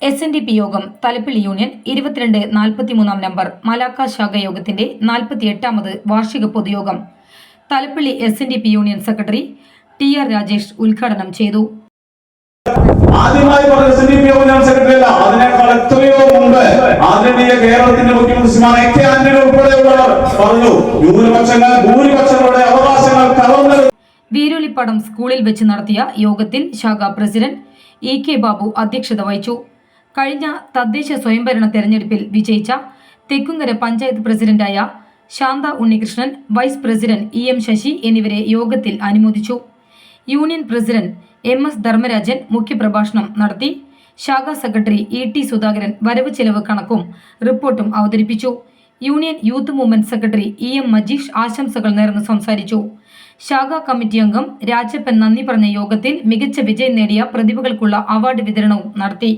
SNDP യോഗം Thalappilly union 2243 number Malacca ശാഖ യോഗത്തിന്റെ 48ാമത് വാർഷിക പൊതുയോഗം Thalappilly SNDP union secretary TR Rajesh ഉദ്ഘാടനം ചെയ്തു. ആദ്യമായി പറഞ്ഞ SNDP യൂണിയൻ സെക്രട്ടറി അല്ല, അതിനേക്കാൾ എത്രയോ മുമ്പ് ആദരണീയ കേരളത്തിന്റെ മുഖ്യമന്ത്രിമാർ AK ആന്റണി ഉൾപ്പെടെയുള്ളവർ പറഞ്ഞു, ന്യൂനപക്ഷങ്ങൾ ഭൂരിപക്ഷങ്ങളുടെ അവകാശങ്ങൾ കവർന്നു. വീരുളിപ്പാടം സ്കൂളിൽ വെച്ച് നടത്തിയ യോഗത്തിൽ ശാഖാ പ്രസിഡന്റ് EK ബാബു അധ്യക്ഷത വഹിച്ചു. കഴിഞ്ഞ തദ്ദേശ സ്വയംഭരണ തെരഞ്ഞെടുപ്പിൽ വിജയിച്ച തെക്കുംകര പഞ്ചായത്ത് പ്രസിഡന്റായ Shantha Unnikrishnan, vice president EM ശശി എന്നിവരെ യോഗത്തിൽ അനുമോദിച്ചു. യൂണിയൻ പ്രസിഡന്റ് MS ധർമ്മരാജൻ മുഖ്യപ്രഭാഷണം നടത്തി. ശാഖാ സെക്രട്ടറി ET സുധാകരൻ വരവ് ചെലവ് കണക്കും റിപ്പോർട്ടും അവതരിപ്പിച്ചു. Union youth movement secretary EM Majeesh ആശംസകൾ നേർന്ന് സംസാരിച്ചു. ശാഖാ കമ്മിറ്റി അംഗം രാജപ്പൻ നന്ദി പറഞ്ഞ യോഗത്തിൽ മികച്ച വിജയം നേടിയ പ്രതിഭകൾക്കുള്ള അവാർഡ് വിതരണവും നടത്തി.